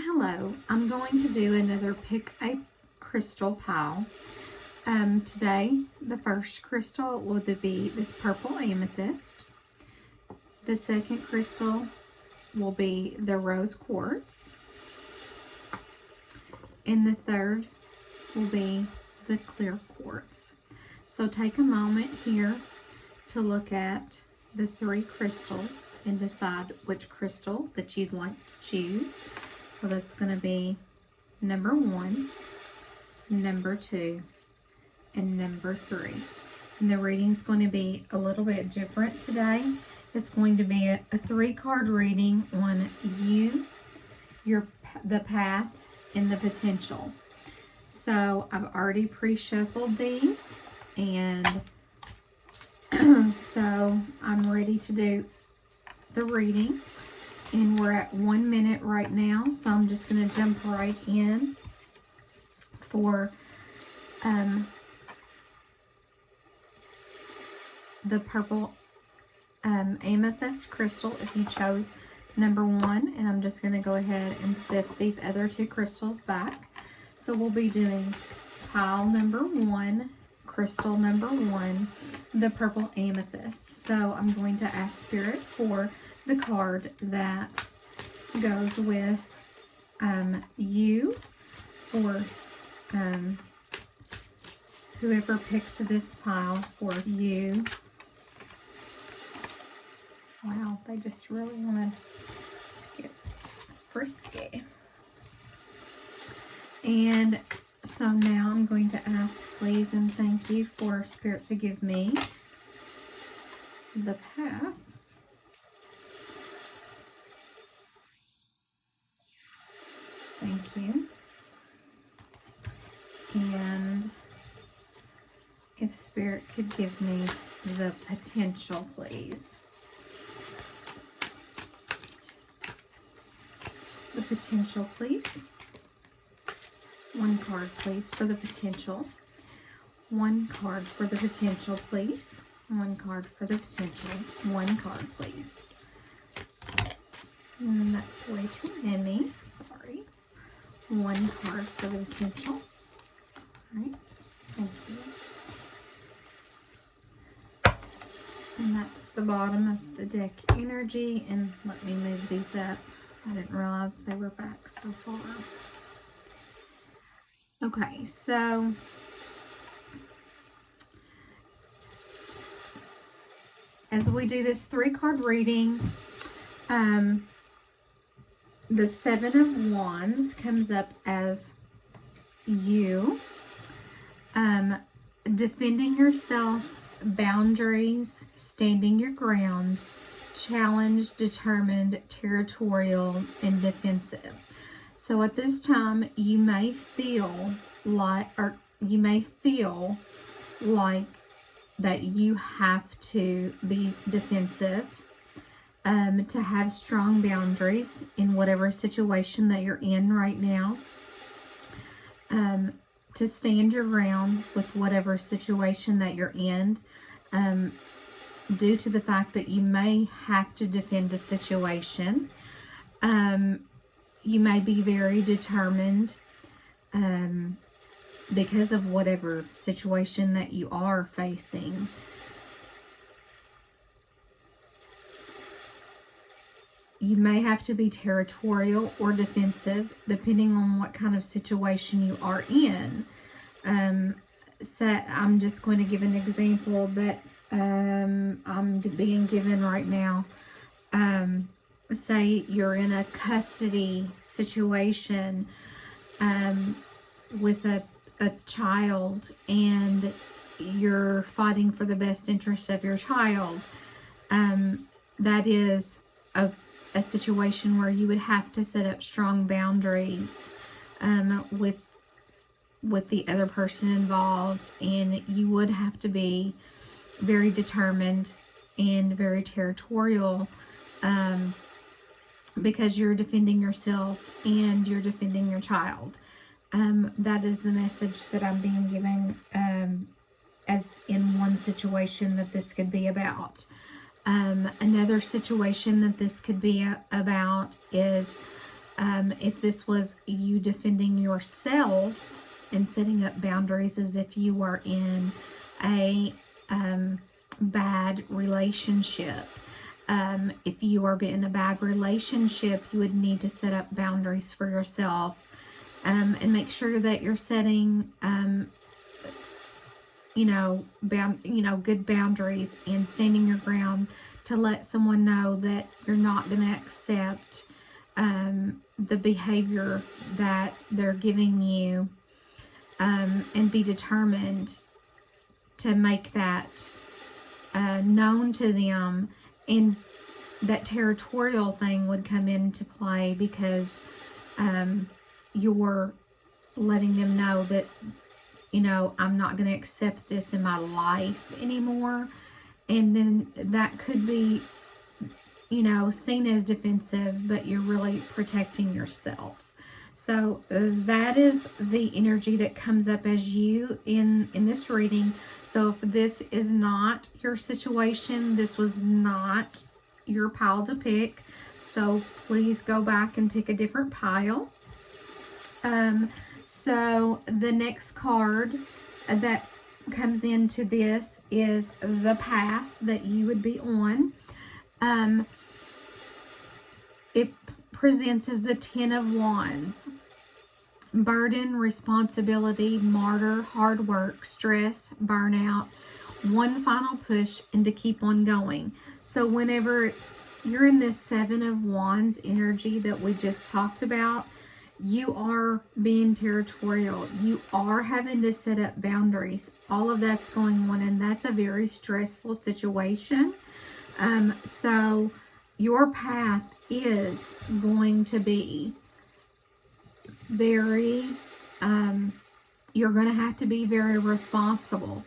Hello, I'm going to do another pick a crystal pile. Today, the first crystal will be this purple amethyst. The second crystal will be the rose quartz. And the third will be the clear quartz. So take a moment here to look at the three crystals and decide which crystal that you'd like to choose. So that's going to be number 1, number 2, and number 3. And the reading's going to be a little bit different today. It's going to be a 3-card reading on you, the path, and the potential. So I've already pre-shuffled these, and so I'm ready to do the reading. And we're at 1 minute right now, so I'm just going to jump right in for the purple amethyst crystal if you chose number 1. And I'm just going to go ahead and set these other 2 crystals back. So we'll be doing pile number 1, crystal number 1, the purple amethyst. So I'm going to ask Spirit for the card that goes with you, or whoever picked this pile for you. Wow, they just really wanted to get frisky. And so now I'm going to ask, please and thank you, for Spirit to give me the path. Thank you. And if Spirit could give me the potential, please. The potential, please. 1 card, please, for the potential. 1 card for the potential, please. 1 card for the potential. 1 card, please. And that's way too many. Sorry. 1 card for the potential. All right. Thank you. And that's the bottom of the deck energy. And let me move these up. I didn't realize they were back so far. Okay, so as we do this 3-card reading, the 7 of Wands comes up as you, defending yourself, boundaries, standing your ground, challenged, determined, territorial, and defensive. So at this time, you may feel like that you have to be defensive, to have strong boundaries in whatever situation that you're in right now, to stand your ground with whatever situation that you're in, due to the fact that you may have to defend a situation. You may be very determined because of whatever situation that you are facing. You may have to be territorial or defensive depending on what kind of situation you are in. So I'm just going to give an example that I'm being given right now. Say you're in a custody situation with a child, and you're fighting for the best interest of your child. That is a situation where you would have to set up strong boundaries with the other person involved, and you would have to be very determined and very territorial, because you're defending yourself and you're defending your child. That is the message that I'm being given, as in one situation that this could be about. Another situation that this could be about is If this was you defending yourself and setting up boundaries as if you were in a bad relationship. If you are in a bad relationship, you would need to set up boundaries for yourself, and make sure that you're setting, good boundaries and standing your ground to let someone know that you're not going to accept the behavior that they're giving you, and be determined to make that known to them. And that territorial thing would come into play because you're letting them know that, I'm not going to accept this in my life anymore. And then that could be, seen as defensive, but you're really protecting yourself. So that is the energy that comes up as you in this reading. So if this is not your situation, this was not your pile to pick. So please go back and pick a different pile. So the next card that comes into this is the path that you would be on. It presents as the Ten of Wands. Burden, responsibility, martyr, hard work, stress, burnout, one final push, and to keep on going. So whenever you're in this Seven of Wands energy that we just talked about, you are being territorial. You are having to set up boundaries. All of that's going on, and that's a very stressful situation. So your path is going to be very, you're going to have to be very responsible.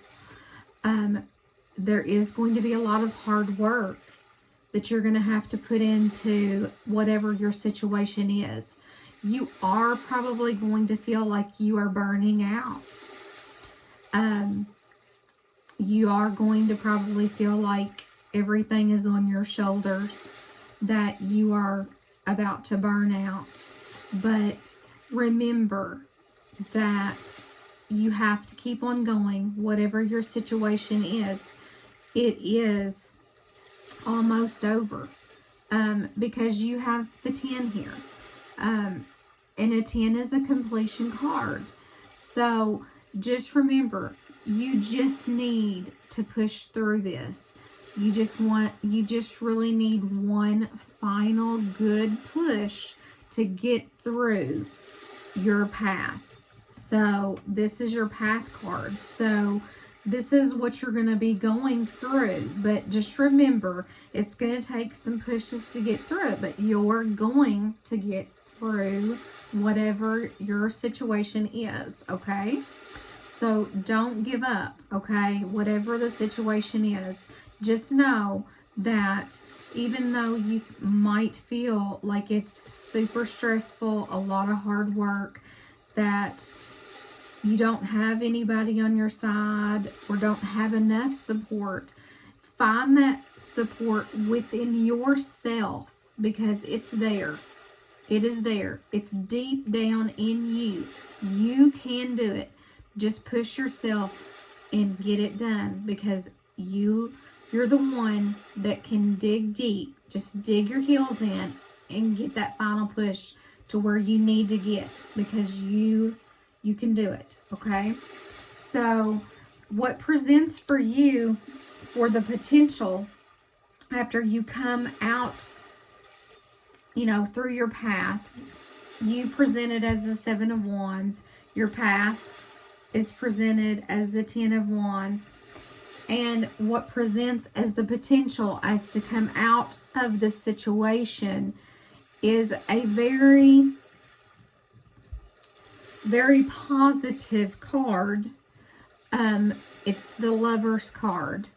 There is going to be a lot of hard work that you're going to have to put into whatever your situation is. You are probably going to feel like you are burning out. You are going to probably feel like everything is on your shoulders, that you are about to burn out. But remember that you have to keep on going, whatever your situation is. It is almost over, because you have the 10 here. And a 10 is a completion card. So just remember, you just need to push through this. You just really need one final good push to get through your path. So this is your path card. So this is what you're going to be going through. But just remember, it's going to take some pushes to get through it, but you're going to get through whatever your situation is, okay? So don't give up, okay? Whatever the situation is, just know that even though you might feel like it's super stressful, a lot of hard work, that you don't have anybody on your side or don't have enough support, find that support within yourself, because it's there. It is there. It's deep down in you. You can do it. Just push yourself and get it done, because you're the one that can dig deep. Just dig your heels in and get that final push to where you need to get, because you can do it, okay? So what presents for you for the potential after you come out, through your path, you presented as the Seven of Wands. Your path is presented as the 10 of Wands. And what presents as the potential as to come out of this situation is a very, very positive card. It's the Lover's card.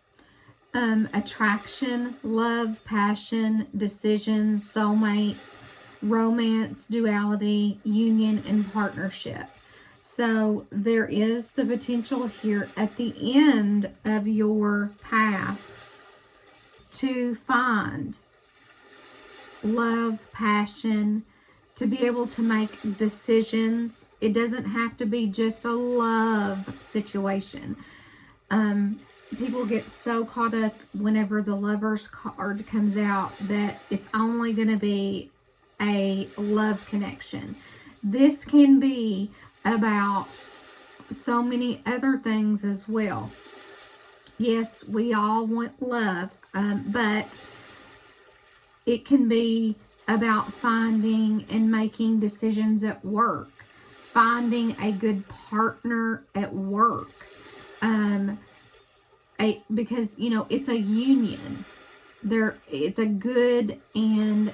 Attraction, love, passion, decisions, soulmate, romance, duality, union, and partnership. So there is the potential here at the end of your path to find love, passion, to be able to make decisions. It doesn't have to be just a love situation. People get so caught up whenever the Lovers card comes out that it's only going to be a love connection. This can be about so many other things as well. Yes, we all want love, but it can be about finding and making decisions at work, finding a good partner at work, because you know it's a union. It's a good and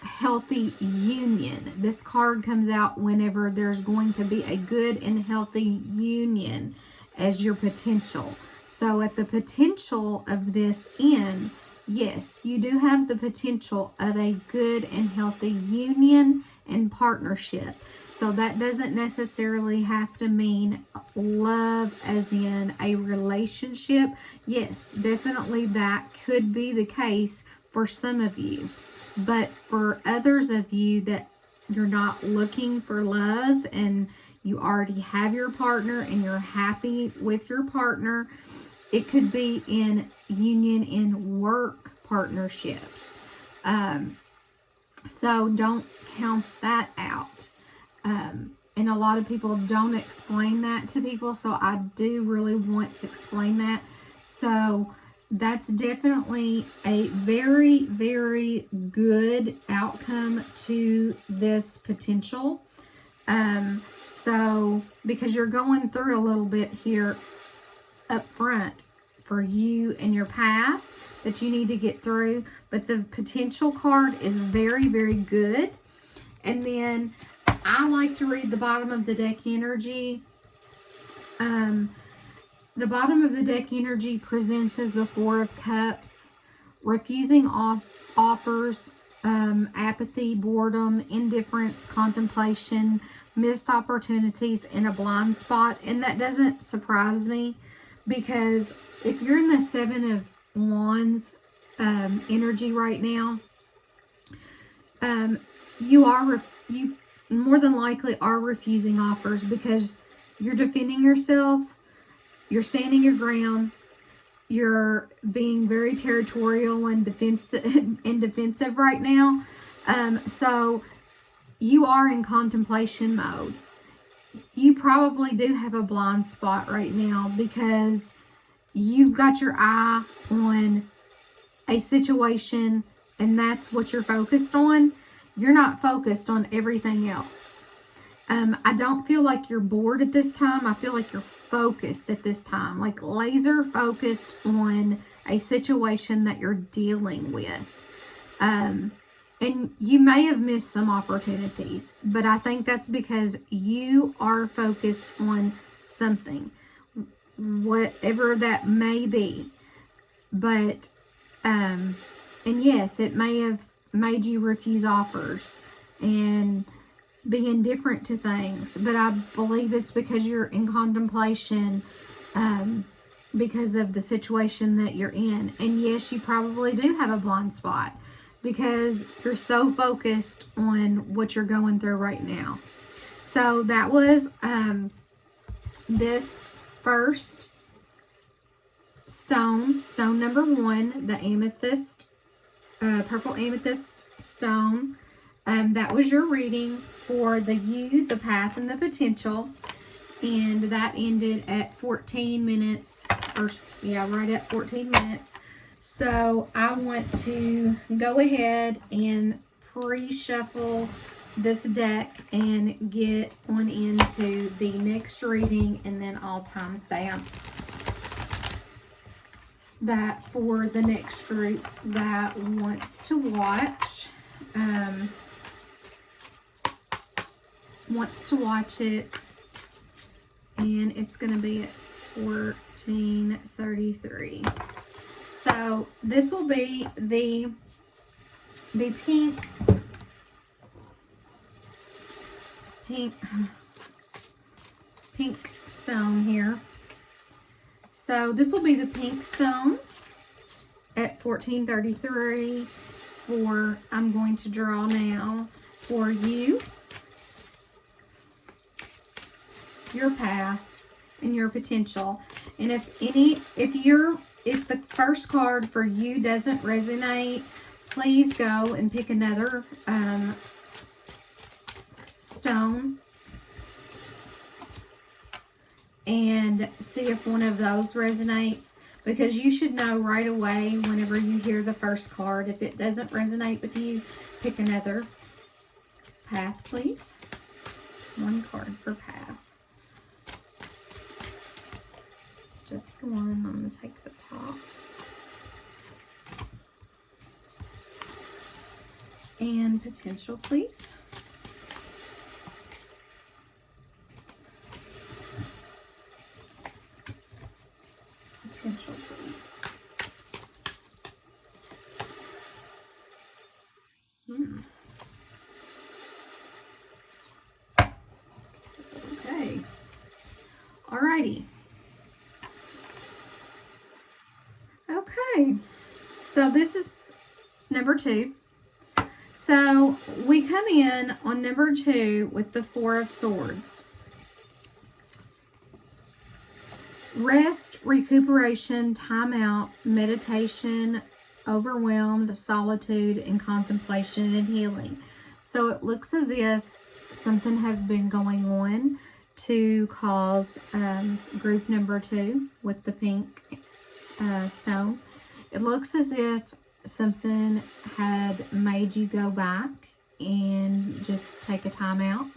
healthy union. This card comes out whenever there's going to be a good and healthy union as your potential. So at the potential of this end, yes, you do have the potential of a good and healthy union and partnership. So that doesn't necessarily have to mean love as in a relationship. Yes, definitely that could be the case for some of you. But for others of you that you're not looking for love and you already have your partner and you're happy with your partner, it could be in union in work partnerships. So don't count that out. And a lot of people don't explain that to people. So I do really want to explain that. So that's definitely a very, very good outcome to this potential. So because you're going through a little bit here up front for you and your path that you need to get through, but the potential card is very, very good. And then I like to read the bottom of the deck energy. The bottom of the deck energy presents as the Four of Cups, refusing offers, apathy, boredom, indifference, contemplation, missed opportunities, and a blind spot. And that doesn't surprise me, because if you're in the Seven of Wands energy right now, you more than likely are refusing offers because you're defending yourself, you're standing your ground, you're being very territorial and defensive right now. So you are in contemplation mode. You probably do have a blind spot right now because you've got your eye on a situation and that's what you're focused on. You're not focused on everything else. I don't feel like you're bored at this time. I feel like you're focused at this time, like laser focused on a situation that you're dealing with. And you may have missed some opportunities, but I think that's because you are focused on something, whatever that may be. But, and yes, it may have made you refuse offers and be indifferent to things, but I believe it's because you're in contemplation, because of the situation that you're in. And yes, you probably do have a blind spot because you're so focused on what you're going through right now. So that was this first stone number 1, the amethyst, purple amethyst stone. That was your reading for the you, the path, and the potential. And that ended at 14 minutes, right at 14 minutes. So I want to go ahead and pre-shuffle this deck and get on into the next reading, and then I'll timestamp that for the next group that wants to watch. It, and it's going to be at 14:33. So this will be the pink stone here. So this will be the pink stone at 14:33 I'm going to draw now for you, your path, and your potential. And if the first card for you doesn't resonate, please go and pick another stone and see if one of those resonates, because you should know right away whenever you hear the first card. If it doesn't resonate with you, pick another path, please. One card for path. Just for one, I'm going to take the top. And potential, please. Potential, please. Okay. Alrighty. Okay. So this is number 2. So we come in on number 2 with the 4 of Swords. Rest, recuperation, time out, meditation, overwhelmed, solitude, and contemplation and healing. So it looks as if something has been going on to cause group number 2 with the pink stone. It looks as if something had made you go back and just take a time out,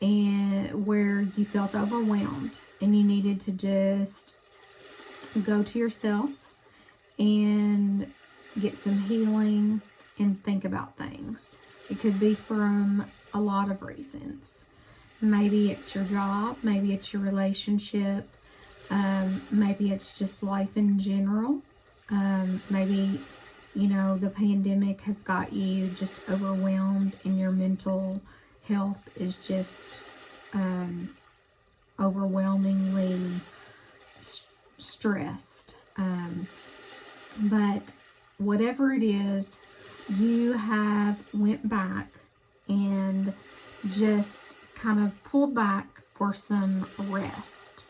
and where you felt overwhelmed and you needed to just go to yourself and get some healing and think about things. It could be from a lot of reasons. Maybe it's your job, maybe it's your relationship, maybe it's just life in general. Maybe, the pandemic has got you just overwhelmed and your mental health is just overwhelmingly stressed. But whatever it is, you have went back and just kind of pulled back for some rest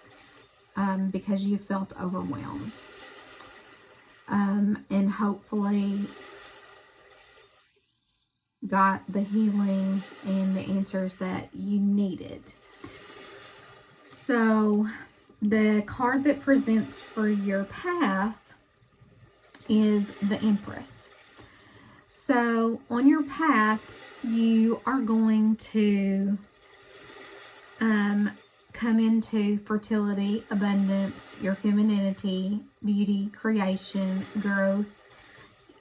because you felt overwhelmed. And hopefully got the healing and the answers that you needed. So the card that presents for your path is the Empress. So on your path, you are going to come into fertility, abundance, your femininity, beauty, creation, growth,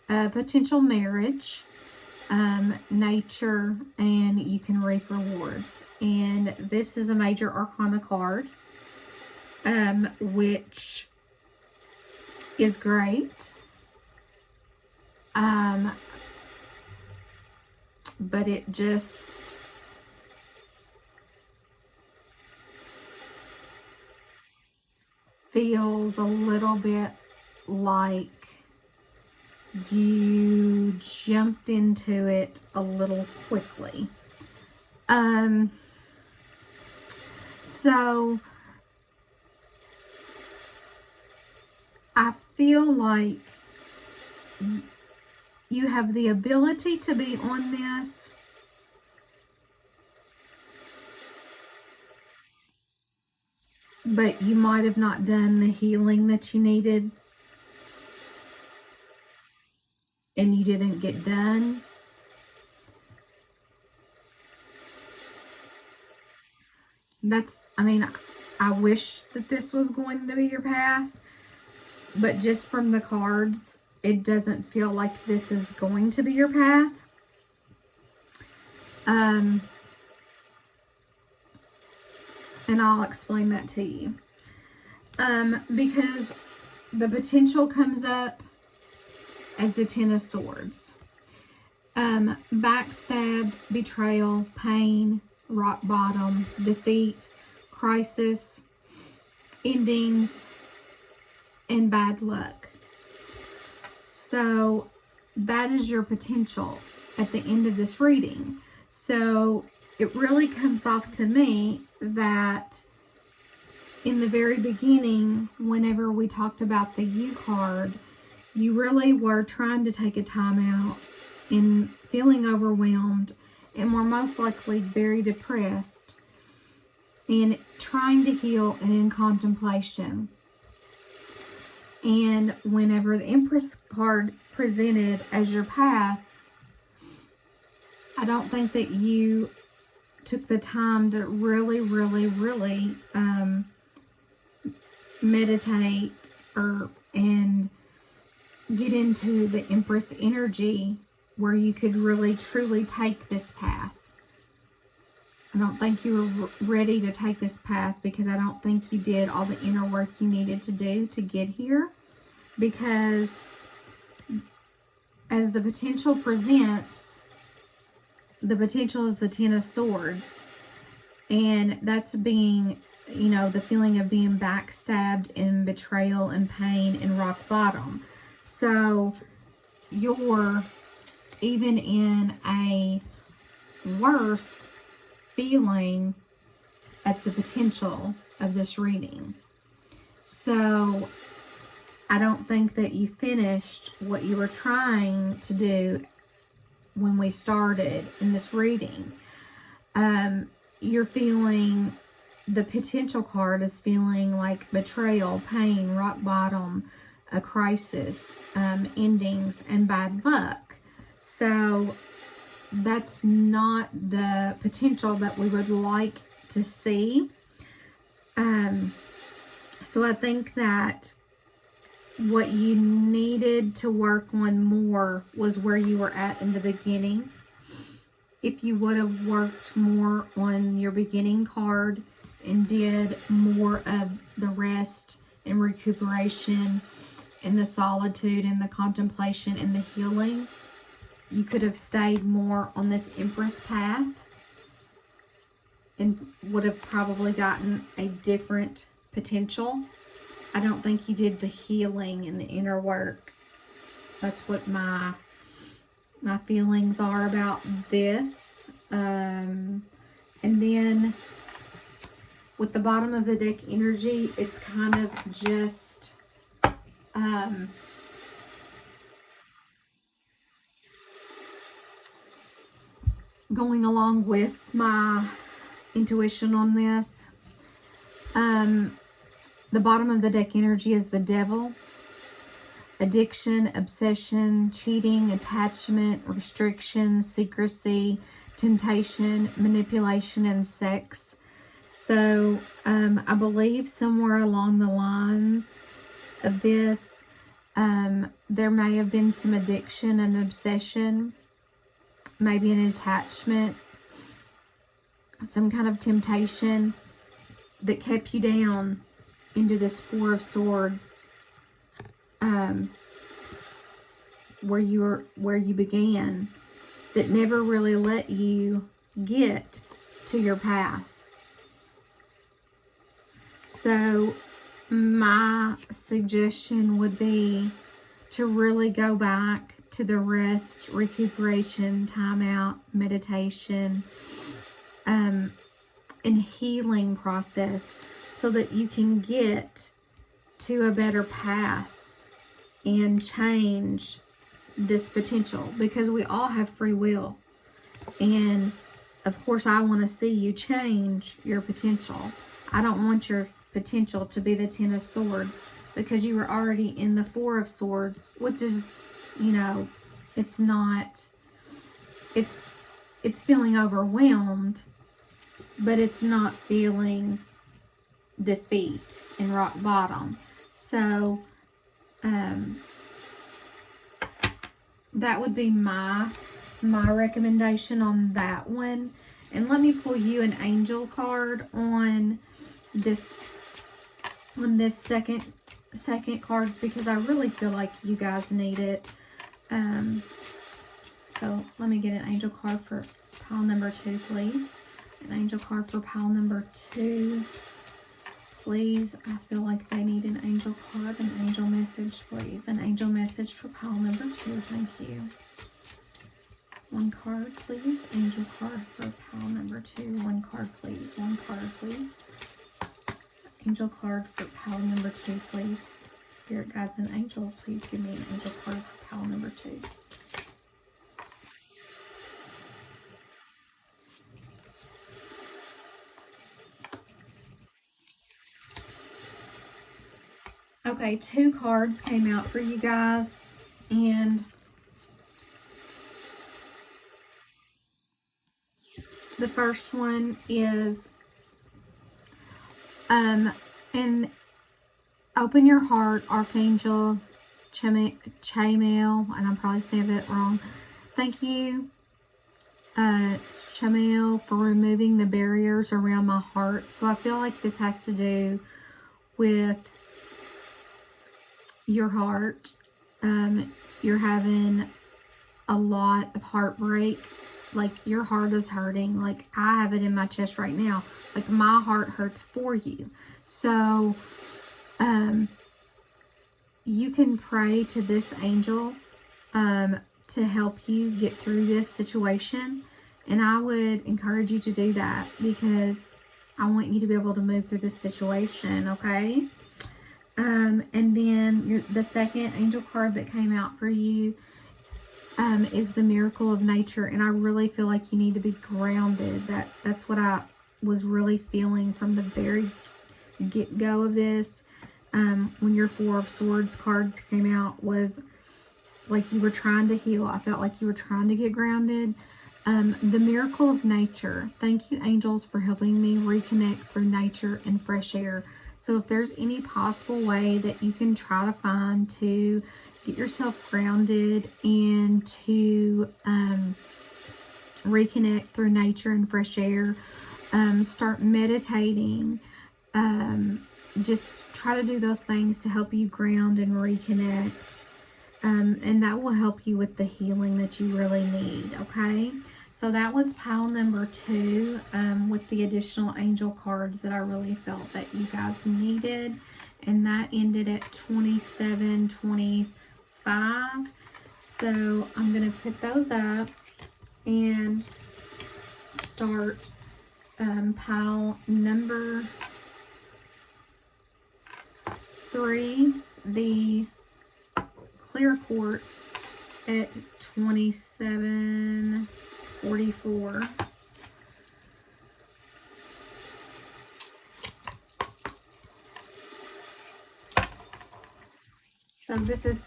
potential marriage, nature, and you can reap rewards. And this is a major arcana card, which is great. But it just feels a little bit like you jumped into it a little quickly. So I feel like you have the ability to be on this, but you might have not done the healing that you needed, and you didn't get done. I wish that this was going to be your path, but just from the cards, it doesn't feel like this is going to be your path. And I'll explain that to you. Because the potential comes up as the Ten of Swords. Backstabbed, betrayal, pain, rock bottom, defeat, crisis, endings, and bad luck. So that is your potential at the end of this reading. So it really comes off to me that in the very beginning, whenever we talked about the U card, you really were trying to take a time out and feeling overwhelmed, and were most likely very depressed and trying to heal and in contemplation. And whenever the Empress card presented as your path, I don't think that you took the time to really meditate and get into the Empress energy where you could really truly take this path. I don't think you were ready to take this path because I don't think you did all the inner work you needed to do to get here. Because as the potential presents, the potential is the Ten of Swords. And that's being, the feeling of being backstabbed and betrayal and pain and rock bottom. So you're even in a worse feeling at the potential of this reading. So I don't think that you finished what you were trying to do when we started in this reading. You're feeling, the potential card is feeling like betrayal, pain, rock bottom, a crisis, endings, and bad luck. So that's not the potential that we would like to see. So I think that what you needed to work on more was where you were at in the beginning. If you would have worked more on your beginning card and did more of the rest and recuperation and the solitude and the contemplation and the healing, you could have stayed more on this Empress path and would have probably gotten a different potential. I don't think you did the healing and the inner work. That's what my feelings are about this. And then with the bottom of the deck energy, it's kind of just going along with my intuition on this. The bottom of the deck energy is the Devil. Addiction, obsession, cheating, attachment, restrictions, secrecy, temptation, manipulation, and sex. So I believe somewhere along the lines of this, there may have been some addiction and obsession, maybe an attachment, some kind of temptation that kept you down into this Four of Swords, where you began, that never really let you get to your path. So my suggestion would be to really go back to the rest, recuperation, time out, meditation, and healing process, so that you can get to a better path and change this potential, because we all have free will. And of course, I want to see you change your potential. I don't want your potential to be the Ten of Swords, because you were already in the Four of Swords, which is, it's not, it's feeling overwhelmed, but it's not feeling defeat and rock bottom. So that would be my recommendation on that one. And let me pull you an angel card on this second card, because I really feel like you guys need it. So let me get an angel card for pile number 2, please. An angel card for pile number 2, please. I feel like they need an angel card, an angel message, please. An angel message for pile number 2. Thank you. One card, please. Angel card for pile number 2. One card, please. One card, please. Angel card for pile number 2, please. Spirit guides and angel, please give me an angel card for pile number 2. Okay, 2 cards came out for you guys, and the first one is and open your heart, Archangel Chamuel, and I'm probably saying that wrong. Thank you, Chamuel, for removing the barriers around my heart. So I feel like this has to do with your heart. You're having a lot of heartbreak. Like, your heart is hurting. Like, I have it in my chest right now. Like, my heart hurts for you. So, you can pray to this angel to help you get through this situation. And I would encourage you to do that, because I want you to be able to move through this situation, okay? And then the second angel card that came out for you is the miracle of nature. And I really feel like you need to be grounded. That's what I was really feeling from the very get-go of this. When your 4 of Swords cards came out, was like you were trying to heal. I felt like you were trying to get grounded. The miracle of nature. Thank you, angels, for helping me reconnect through nature and fresh air. So if there's any possible way that you can try to find to get yourself grounded and to reconnect through nature and fresh air, start meditating. Just try to do those things to help you ground and reconnect. And that will help you with the healing that you really need, okay? So that was pile number 2 with the additional angel cards that I really felt that you guys needed. And that ended at 27.25. So I'm going to put those up and start pile number 3, the clear quartz, at 27.44. So this is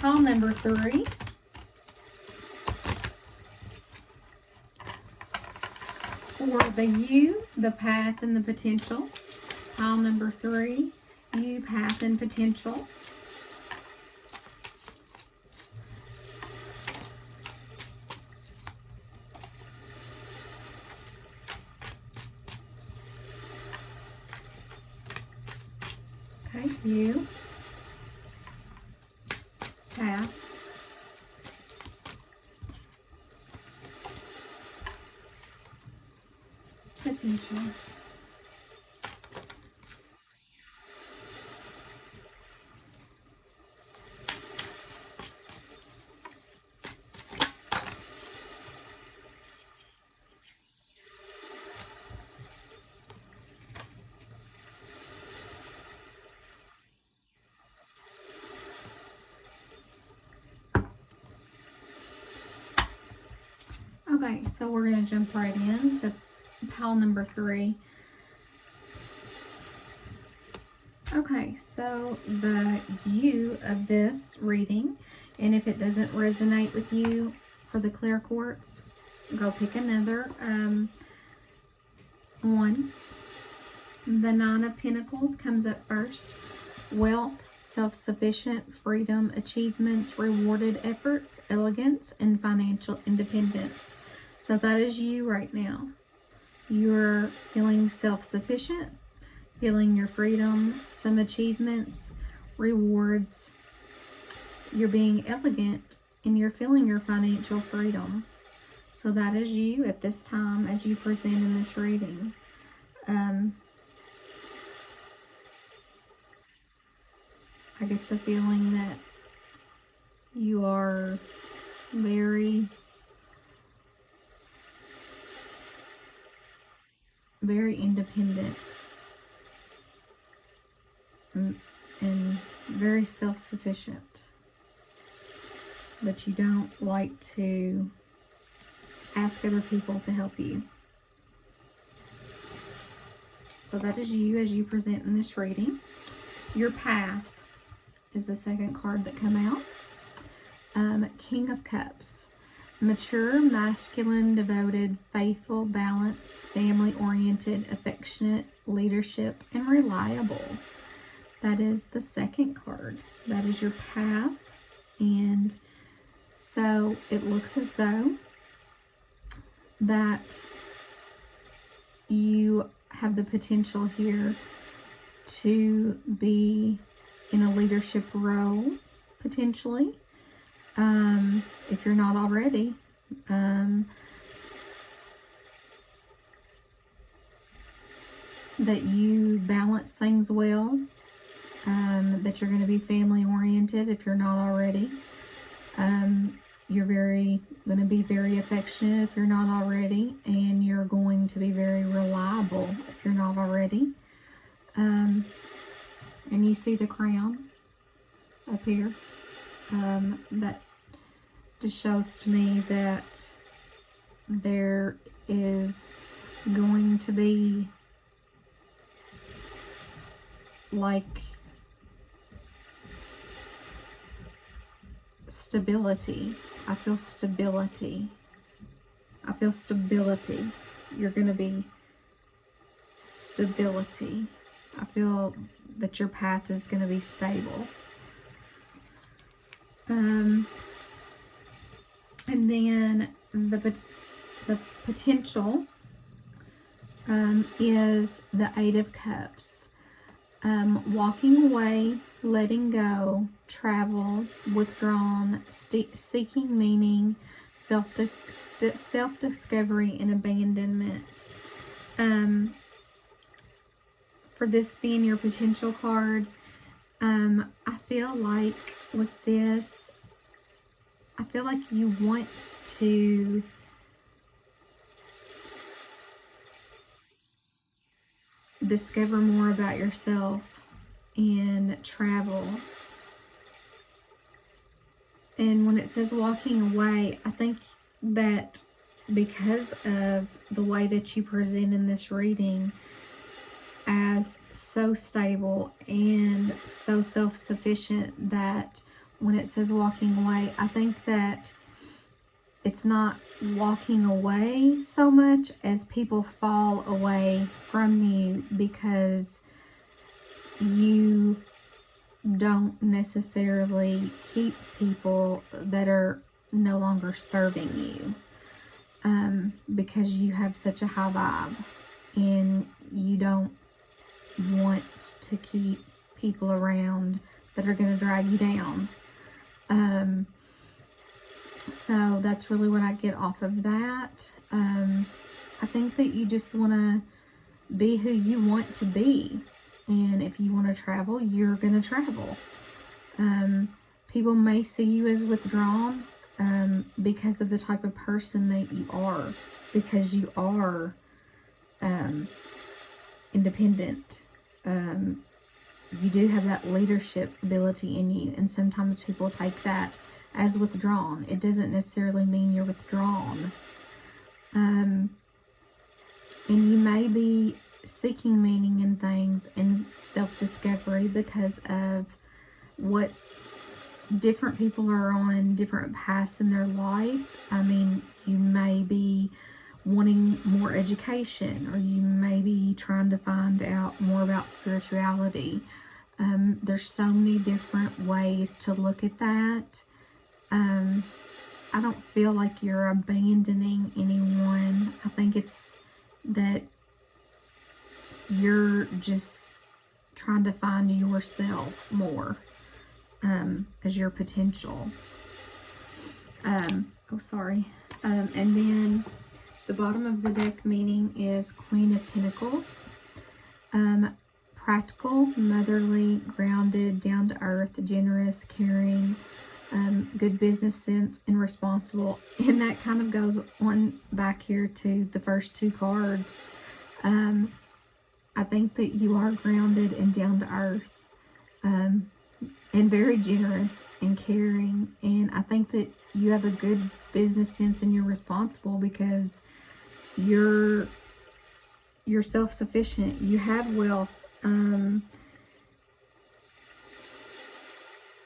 pile number 3. For the you, the path, and the potential. Pile number 3, you, path, and potential. Okay, you, path, potential. Okay, so we're going to jump right into pile number 3. Okay, so the you of this reading, and if it doesn't resonate with you for the clear quartz, go pick another one. The 9 of Pentacles comes up first. Wealth, self-sufficient, freedom, achievements, rewarded efforts, elegance, and financial independence. So that is you right now. You're feeling self-sufficient, feeling your freedom, some achievements, rewards. You're being elegant, and you're feeling your financial freedom. So that is you at this time as you present in this reading. I get the feeling that you are very, very independent and very self-sufficient, but you don't like to ask other people to help you. So that is you as you present in this reading. Your path is the second card that come out. King of Cups. Mature, masculine, devoted, faithful, balanced, family-oriented, affectionate, leadership, and reliable. That is the second card. That is your path. And so it looks as though that you have the potential here to be in a leadership role, potentially, if you're not already. That you balance things well, that you're going to be family oriented if you're not already. You're going to be very affectionate if you're not already, and you're going to be very reliable if you're not already. And you see the crown up here. That just shows to me that there is going to be like stability. I feel stability. I feel stability. You're going to be stability. I feel that your path is going to be stable. And then the potential is the Eight of Cups. Walking away, letting go, travel, withdrawn, seeking meaning, self-discovery, and abandonment. For this being your potential card, I feel like with this, I feel like you want to discover more about yourself and travel. And when it says walking away, I think that because of the way that you present in this reading as so stable and so self-sufficient, that when it says walking away, I think that it's not walking away so much as people fall away from you because you don't necessarily keep people that are no longer serving you, because you have such a high vibe and you don't want to keep people around that are going to drag you down. So that's really what I get off of that. I think that you just want to be who you want to be. And if you want to travel, you're going to travel. People may see you as withdrawn because of the type of person that you are. Because you are independent. You do have that leadership ability in you. And sometimes people take that as withdrawn. It doesn't necessarily mean you're withdrawn. And you may be seeking meaning in things and self-discovery because of what different people are on different paths in their life. I mean, you may be wanting more education, or you may be trying to find out more about spirituality. There's so many different ways to look at that. I don't feel like you're abandoning anyone. I think it's that you're just trying to find yourself more as your potential. And then the bottom of the deck meaning is Queen of Pentacles. practical, motherly, grounded, down to earth, generous, caring, good business sense, and responsible. And that kind of goes on back here to the first two cards. I think that you are grounded and down to earth, and very generous and caring. And I think that you have a good business sense and you're responsible because you're self-sufficient. You have wealth.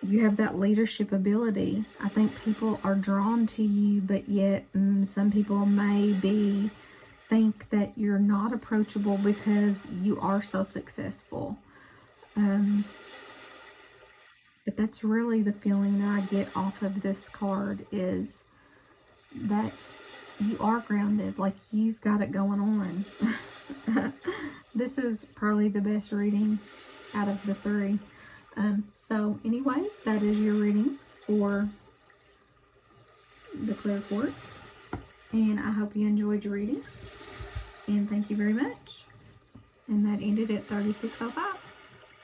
You have that leadership ability. I think people are drawn to you, but yet some people maybe think that you're not approachable because you are so successful. But that's really the feeling that I get off of this card, is that you are grounded, like you've got it going on. This is probably the best reading out of the three. So anyways, that is your reading for the clear quartz. And I hope you enjoyed your readings. And thank you very much. And that ended at 36:05.